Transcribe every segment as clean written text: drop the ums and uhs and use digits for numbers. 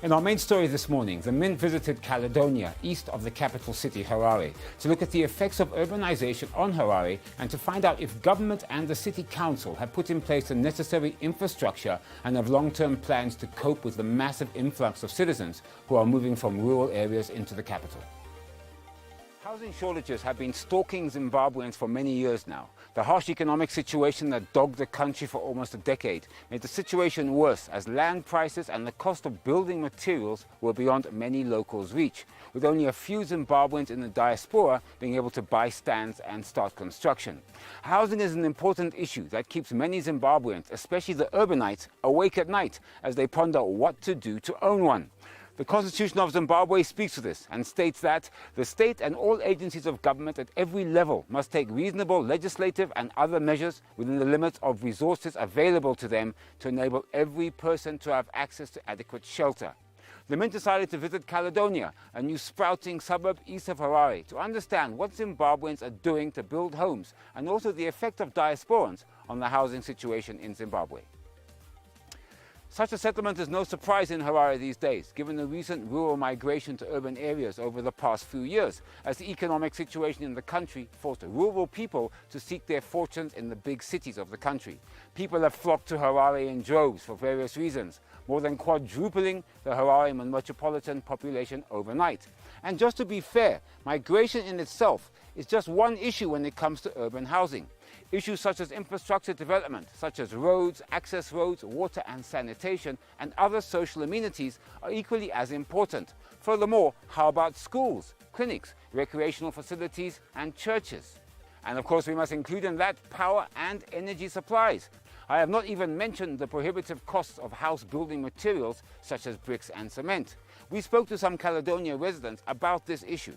In our main story this morning, the Mint visited Caledonia, east of the capital city, Harare, to look at the effects of urbanization on Harare and to find out if government and the city council have put in place the necessary infrastructure and have long-term plans to cope with the massive influx of citizens who are moving from rural areas into the capital. Housing shortages have been stalking Zimbabweans for many years now. The harsh economic situation that dogged the country for almost a decade made the situation worse as land prices and the cost of building materials were beyond many locals' reach, with only a few Zimbabweans in the diaspora being able to buy stands and start construction. Housing is an important issue that keeps many Zimbabweans, especially the urbanites, awake at night as they ponder what to do to own one. The Constitution of Zimbabwe speaks to this and states that the state and all agencies of government at every level must take reasonable legislative and other measures within the limits of resources available to them to enable every person to have access to adequate shelter. The Mint decided to visit Caledonia, a new sprouting suburb east of Harare, to understand what Zimbabweans are doing to build homes and also the effect of diasporans on the housing situation in Zimbabwe. Such a settlement is no surprise in Harare these days, given the recent rural migration to urban areas over the past few years, as the economic situation in the country forced rural people to seek their fortunes in the big cities of the country. People have flocked to Harare in droves for various reasons, more than quadrupling the Harare metropolitan population overnight. And just to be fair, migration in itself is just one issue when it comes to urban housing. Issues such as infrastructure development, such as roads, access roads, water and sanitation, and other social amenities are equally as important. Furthermore, how about schools, clinics, recreational facilities, and churches? And of course, we must include in that power and energy supplies. I have not even mentioned the prohibitive costs of house building materials such as bricks and cement. We spoke to some Caledonia residents about this issue.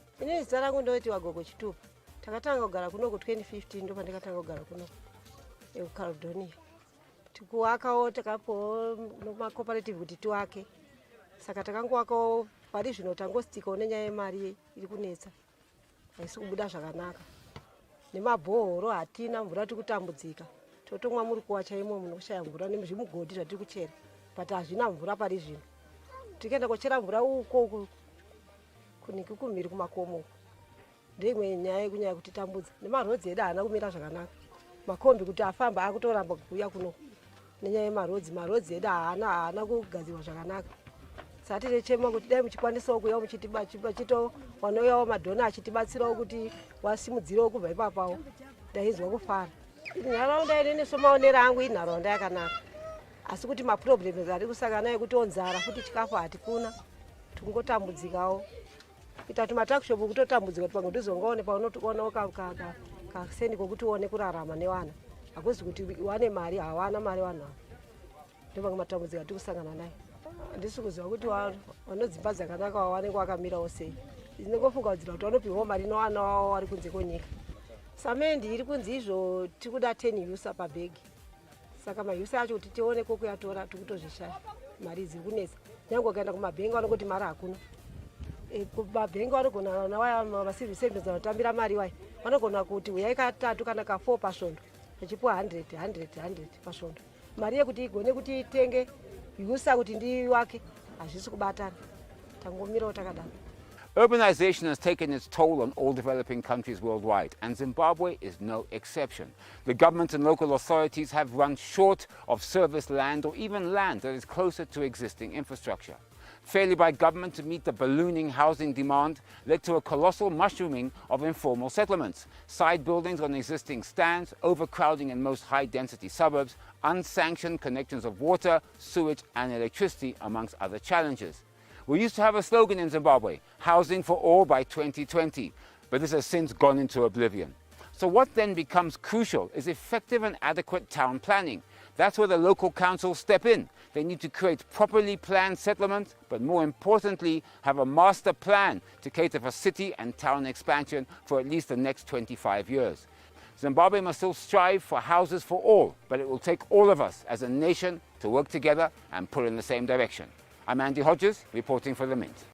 Takatanga kugara kuno ku 2015 ndo pandakatanga kugara kuno Caledonia. Tikuwakawo takapo no cooperative kuti tiwake. Saka takangowakawo pari zvino tangostika nenyaya yemari iri kunetsa. Haisi kubuda zvakanaka. Nemabhoro hatina mvura tikutambudzika. Totomwa muri kuwa chaimo munoshaya mvura nemuzvimugodhi zvatiri kuchera. But hazvina mvura pari zvino. Tikaenda kuchera mvura uko kuniki kumhiri kumakomo. Ndimwe nyaya yekunyaya kuti tambudza nemarodzi edu haana kumira zvakanaka. Makombi kuti afamba akutoramba kuuya kuno nenyaya yemarodzi edu haana kugadzirwa zvakanaka. Sati techema kuti dai muchikwanisawo kuuya muchito wanouyawo madhona achitibatsirawo kuti wasimudzirewo kubva ipapawo ndaizwa kufara. Nharaunda yedu nesomaonero angu inharaunda yakanaka. Asi kuti maproblems ari kusangana ekuti onzara futi chikafu hatikuna tingotambudzikawo. Itatu matakshop kutotambudzika kuti pangu ndizongaone paunotokonawo kasendi kokuti uone kurarama newana. Hakuzi kuti wane mari hawana mari vanhu. Ndopanga matambudzika tikusangana naye. Handisi kuziva kuti vanodzimba dzakanaka wanenge wakamirawo sei. Ndinongofunga kuti vanopiwawo mari newana wavo vari kunze kwenyika. Samendi iri kunzi izvo tikuda 10 yusa pabhegi. Saka mayusa acho kuti tione kokuyatora tikutozvishaya. Mari dziri kunetsa. Nyange ukaenda kumabhengi vanongoti mari hakuna. Kubabhengi vanogona nawaya mavasivi savings vanotambira mari wai vanogona kuti uyai katatu kana ka4 pasvondo achipuwa 100 pasvondo. Mari yekuti igone kuti itenge yusa kuti ndiwake hazvisi kubatana. Tangomirawo takadaro. Urbanization has taken its toll on all developing countries worldwide, and Zimbabwe is no exception. The government and local authorities have run short of service land or even land that is closer to existing infrastructure. Failure by government to meet the ballooning housing demand led to a colossal mushrooming of informal settlements, side buildings on existing stands, overcrowding in most high-density suburbs, unsanctioned connections of water, sewage and electricity, amongst other challenges. We used to have a slogan in Zimbabwe, housing for all by 2020, but this has since gone into oblivion. So what then becomes crucial is effective and adequate town planning. That's where the local councils step in. They need to create properly planned settlements, but more importantly, have a master plan to cater for city and town expansion for at least the next 25 years. Zimbabwe must still strive for houses for all, but it will take all of us as a nation to work together and pull in the same direction. I'm Andy Hodges, reporting for The Mint.